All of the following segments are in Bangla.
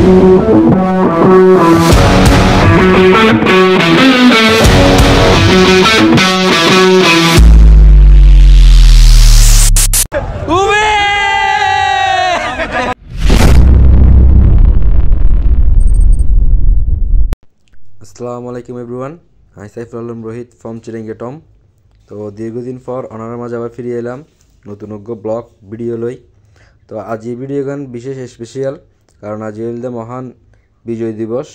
আসসালামুআলাইকুম এভরিওয়ান, আমি সাইফুল আলম রোহিত ফ্রম চিরেঙ্গে টম। তো দীর্ঘদিন পর অনারের মাঝে আবার ফিরে এলাম নতুন ব্লগ ভিডিও লই। তো আজ এই ভিডিও গান বিশেষ স্পেশাল, কারণ আজ হইল মহান বিজয় দিবস।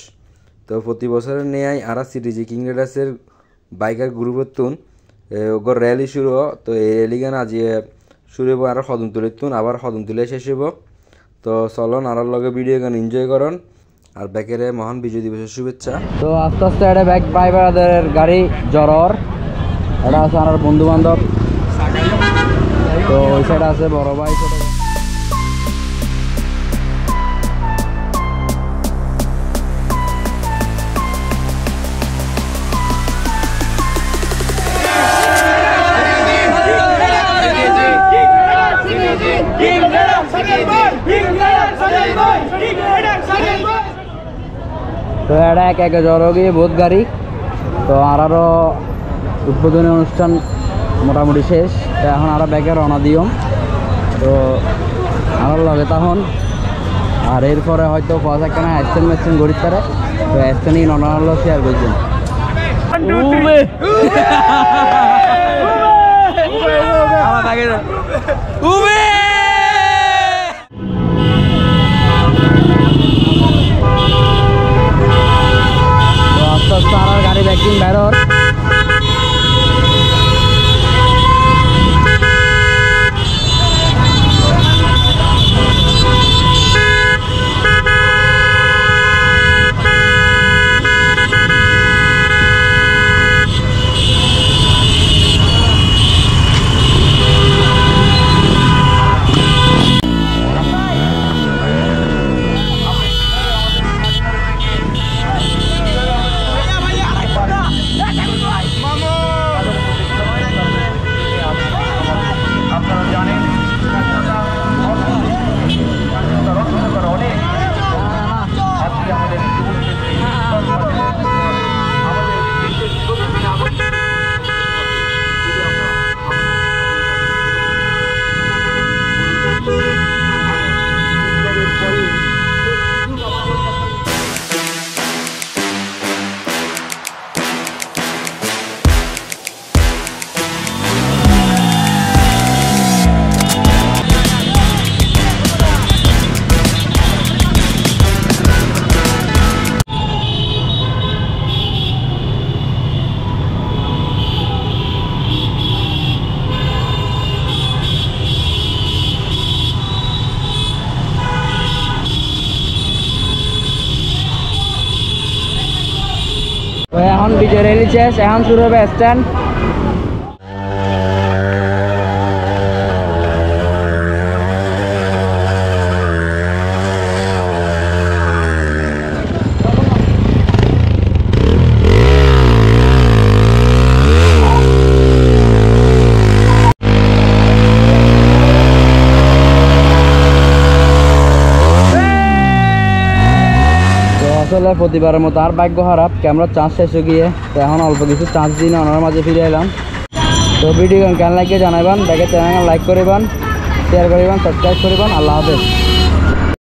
তো প্রতি বছরের নেয় আর সিটিজি কিং রাইডার্সের বাইকার গ্রুপের তুন র্যালি শুরু। তো এই র্যালি গান আজ শুরু হবো আর সদন তুলে তুন আবার সদন তুলে শেষ হব। তো চলন আর লগে ভিডিও গান এনজয় করন আর ব্যাকেরে মহান বিজয় দিবসের শুভেচ্ছা। তো আস্তে আস্তে এটা ব্যাক ড্রাইভারদের গাড়ি জড়র, এটা আছে আমার বন্ধু বান্ধব। তো ওই সাইড আছে বড় ভাই ছোট ভাই। তো এটা এক একে জড়ো গিয়ে বহুত গাড়ি। তো আরও উদ্বোধনী অনুষ্ঠান মোটামুটি শেষ। তো এখন আরও ব্যাগে রওনা দিও। তো আরও লগে তখন আর এরপরে হয়তো পাওয়া যায় কেন অ্যাকশন ম্যাকশন গড়িতে পারে। তো অ্যাকশনই ননালো শেয়ার করছেন। সারা গাড়ি ব্যাকিং বেরোর এখন বিজয় র্যালি শেষ, এখন শুরু হবে স্ট্যান্ড। আসলে প্রতিবারের মতো আর ভাগ্য খারাপ, ক্যামেরার চান্স শেষ হয়ে গিয়ে। তো এখন অল্প কিছু চান্স দিন ওনার মাঝে ফিরে এলাম। তো ভিডিও কেন লাগে জানাইবেন, দেখে চ্যানেল লাইক করিবেন, শেয়ার করিবেন, সাবস্ক্রাইব করিবেন। আল্লাহ হাফেজ।